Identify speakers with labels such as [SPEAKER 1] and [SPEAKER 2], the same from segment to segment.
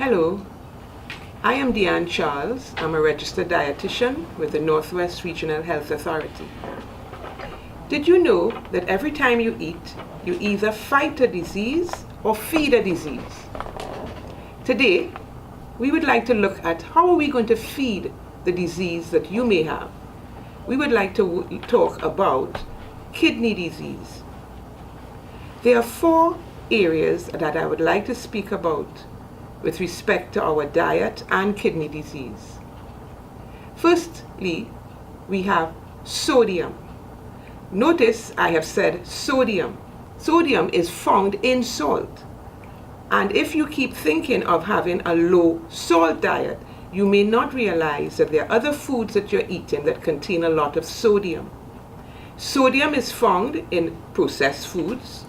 [SPEAKER 1] Hello, I am Deanne Charles. I'm a registered dietitian with the Northwest Regional Health Authority. Did you know that every time you eat, you either fight a disease or feed a disease? Today, we would like to look at how are we going to feed the disease that you may have. We would like to talk about kidney disease. There are 4 areas that I would like to speak about with respect to our diet and kidney disease. Firstly, we have sodium. Notice I have said sodium. Sodium is found in salt. And if you keep thinking of having a low salt diet, you may not realize that there are other foods that you're eating that contain a lot of sodium. Sodium is found in processed foods,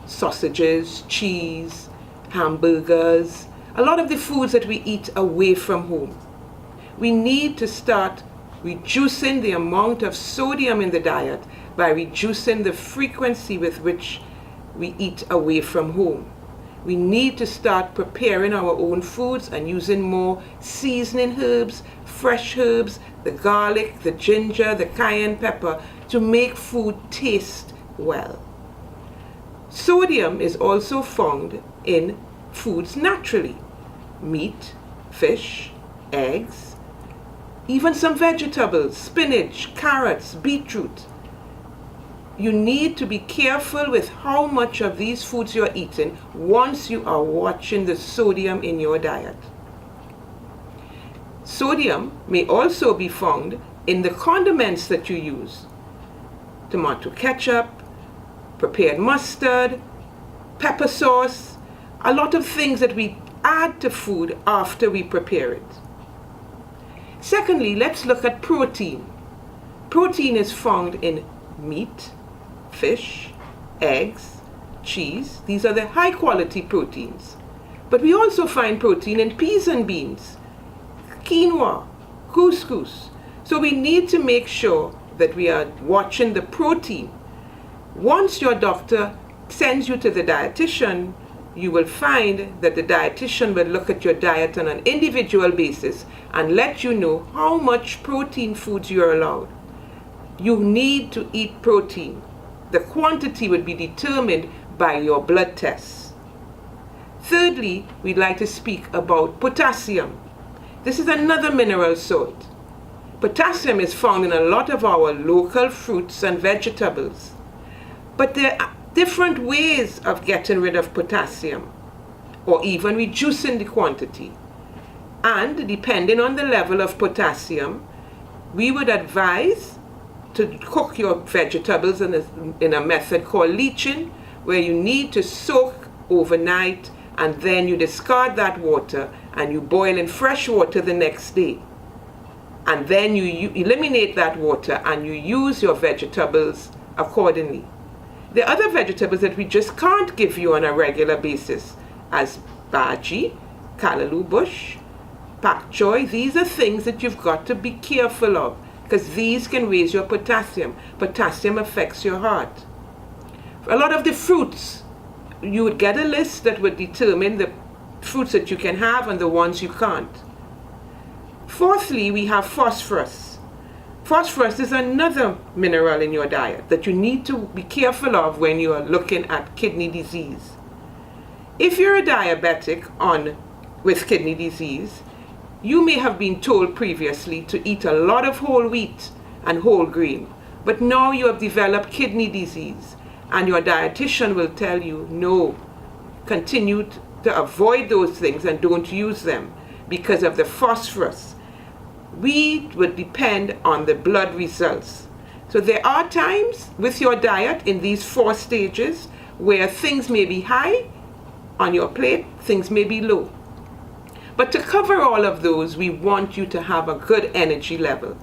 [SPEAKER 1] sausages, cheese, hamburgers, a lot of the foods that we eat away from home. We need to start reducing the amount of sodium in the diet by reducing the frequency with which we eat away from home. We need to start preparing our own foods and using more seasoning herbs, fresh herbs, the garlic, the ginger, the cayenne pepper to make food taste well. Sodium is also found in foods naturally. Meat, fish, eggs, even some vegetables, spinach, carrots, beetroot. You need to be careful with how much of these foods you're eating once you are watching the sodium in your diet. Sodium may also be found in the condiments that you use. Tomato ketchup, prepared mustard, pepper sauce, a lot of things that we add to food after we prepare it. Secondly, let's look at protein. Protein is found in meat, fish, eggs, cheese. These are the high quality proteins. But we also find protein in peas and beans, quinoa, couscous. So we need to make sure that we are watching the protein. Once your doctor sends you to the dietitian, you will find that the dietitian will look at your diet on an individual basis and let you know how much protein foods you are allowed. You need to eat protein. The quantity would be determined by your blood tests. Thirdly, we'd like to speak about potassium. This is another mineral salt. Potassium is found in a lot of our local fruits and vegetables. But there are different ways of getting rid of potassium or even reducing the quantity. And depending on the level of potassium, we would advise to cook your vegetables in a method called leaching, where you need to soak overnight and then you discard that water and you boil in fresh water the next day. And then you eliminate that water and you use your vegetables accordingly. The other vegetables that we just can't give you on a regular basis, as bhaji, callaloo bush, pak choy, these are things that you've got to be careful of because these can raise your potassium. Potassium affects your heart. For a lot of the fruits, you would get a list that would determine the fruits that you can have and the ones you can't. Fourthly, we have phosphorus. Phosphorus is another mineral in your diet that you need to be careful of when you are looking at kidney disease. If you're a diabetic with kidney disease, you may have been told previously to eat a lot of whole wheat and whole grain, but now you have developed kidney disease and your dietitian will tell you, no, continue to avoid those things and don't use them because of the phosphorus. We would depend on the blood results. So there are times with your diet in these 4 stages where things may be high on your plate, things may be low. But to cover all of those, we want you to have a good energy level.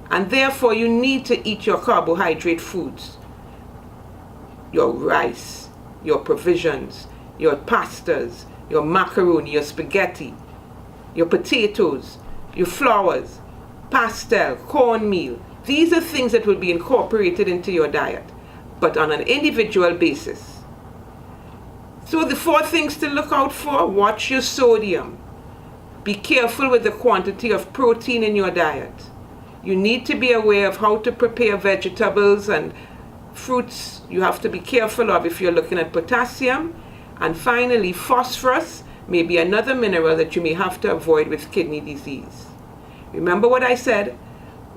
[SPEAKER 1] And therefore you need to eat your carbohydrate foods, your rice, your provisions, your pastas, your macaroni, your spaghetti, your potatoes, your flours, pastel, cornmeal. These are things that will be incorporated into your diet, but on an individual basis. So the 4 things to look out for: watch your sodium, Be careful with the quantity of protein in your diet. You need to be aware of how to prepare vegetables and fruits. You have to be careful of if you're looking at potassium. And finally, phosphorus may be another mineral that you may have to avoid with kidney disease. Remember what I said?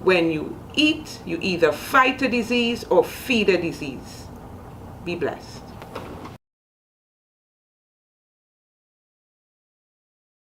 [SPEAKER 1] When you eat, you either fight a disease or feed a disease. Be blessed.